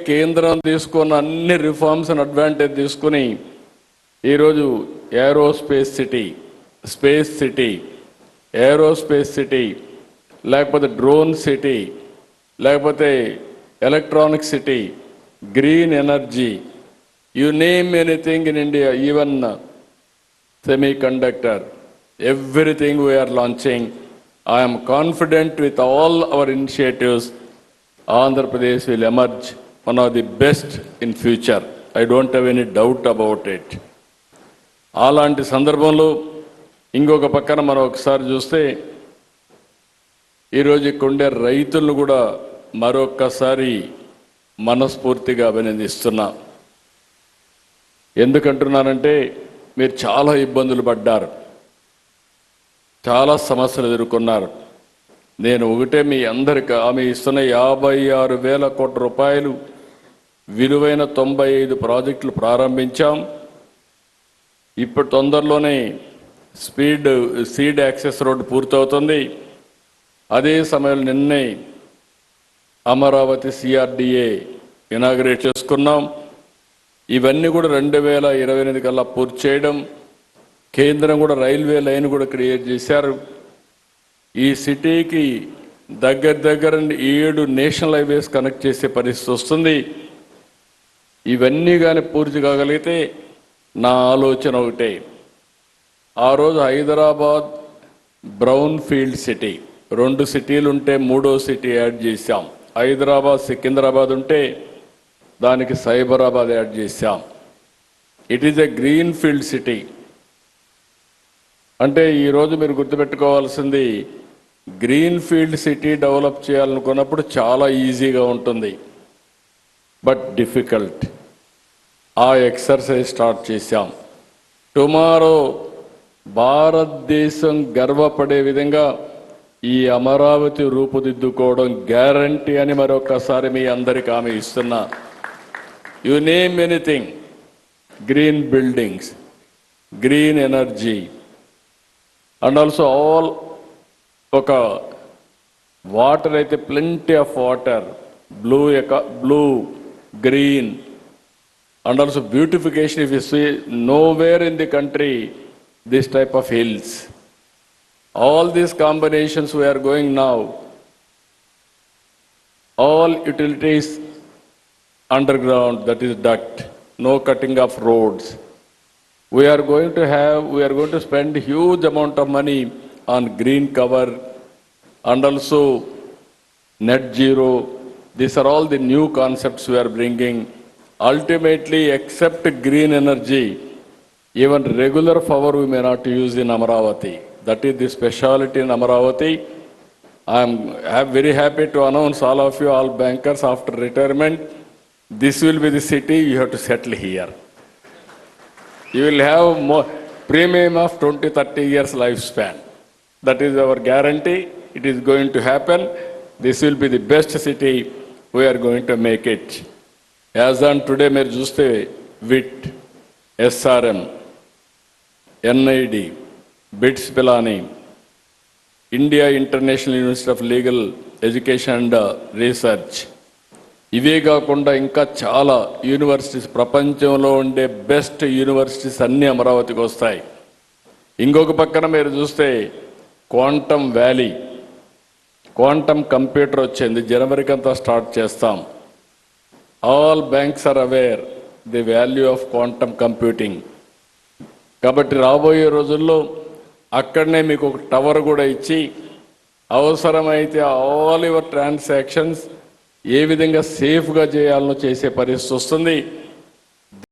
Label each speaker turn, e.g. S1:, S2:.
S1: కేంద్రం తీసుకున్న అన్ని రిఫార్మ్స్ అడ్వాంటేజ్ తీసుకుని ఈరోజు aerospace city, space city, aerospace city, లేకపోతే డ్రోన్ సిటీ, లేకపోతే electronic city, green energy, you name anything in India, even semiconductor, everything we are launching. I am confident with all our initiatives, Andhra Pradesh will emerge one of the best in future. I don't have any doubt about it. అలాంటి సందర్భంలో ఇంకొక పక్కన మనం ఒకసారి చూస్తే ఈరోజు ఇక్కడుండే రైతులను కూడా మరొక్కసారి మనస్ఫూర్తిగా అభినందిస్తున్నా. ఎందుకంటున్నానంటే మీరు చాలా ఇబ్బందులు పడ్డారు, చాలా సమస్యలు ఎదుర్కొన్నారు. నేను ఒకటే మీ అందరికి ఆమె ఇస్తున్న 56,000 కోట్ల రూపాయలు విలువైన 95 ప్రాజెక్టులు ప్రారంభించాం. ఇప్పుడు తొందరలోనే సీడ్ యాక్సెస్ రోడ్డు పూర్తవుతుంది. అదే సమయంలో నిన్నే అమరావతి CRDA ఇనాగ్రేట్ చేసుకున్నాం. ఇవన్నీ కూడా 2028 కల్లా పూర్తి చేయడం. కేంద్రం కూడా రైల్వే లైన్ కూడా క్రియేట్ చేశారు. ఈ సిటీకి దగ్గర 7 నేషనల్ హైవేస్ కనెక్ట్ చేసే పరిస్థితి వస్తుంది. ఇవన్నీ కానీ పూర్తి కాగలిగితే నా ఆలోచన ఒకటే, ఆ రోజు హైదరాబాద్ బ్రౌన్ ఫీల్డ్ సిటీ, 2 సిటీలు ఉంటే 3వ సిటీ యాడ్ చేశాం. హైదరాబాద్ సికింద్రాబాద్ ఉంటే దానికి సైబరాబాద్ యాడ్ చేశాం. It is a green field city. అంటే ఈరోజు మీరు గుర్తుపెట్టుకోవాల్సింది, గ్రీన్ ఫీల్డ్ సిటీ డెవలప్ చేయాలనుకున్నప్పుడు చాలా ఈజీగా ఉంటుంది, బట్ డిఫికల్ట్. ఆ ఎక్సర్సైజ్ స్టార్ట్ చేశాం. టుమారో భారతదేశం గర్వపడే విధంగా ఈ అమరావతి రూపుదిద్దుకోవడం గ్యారంటీ అని మరొకసారి మీ అందరికీ హామీ ఇస్తున్నా. You name anything, green buildings, green energy, and also all water, అయితే plenty of water, blue, green, and also beautification. If you see nowhere in the country this type of hills, all these combinations we are going now, all utilities underground, that is duct, no cutting of roads. We are going to spend huge amount of money on green cover and also net zero. These are all the new concepts we are bringing. Ultimately, except green energy, even regular power we may not use in Amaravati. That is the speciality in Amaravati. I am very happy to announce all of you, all bankers, after retirement, this will be the city you have to settle here. You will have more premium of 20-30 years lifespan. That is our guarantee. It is going to happen. This will be the best city. We are going to make it. As on today, meer chuste WIT, SRM, NID, BITS Pilani, India International University of Legal Education and Research, ఇవే కాకుండా ఇంకా చాలా universities, ప్రపంచంలో ఉండే best universities అన్నీ అమరావతికి వస్తాయి. ఇంకొక పక్కన మీరు చూస్తే క్వాంటమ్ వ్యాలీ, క్వాంటమ్ కంప్యూటర్ వచ్చింది, జనవరికి అంతా స్టార్ట్ చేస్తాం. All banks are aware the value of quantum computing. కాబట్టి రాబోయే రోజుల్లో అక్కడనే మీకు ఒక టవర్ కూడా ఇచ్చి అవసరమైతే ఆల్ యువర్ ట్రాన్సాక్షన్స్ ఏ విధంగా సేఫ్గా చేయాలనో చేసే పరిస్థితి వస్తుంది.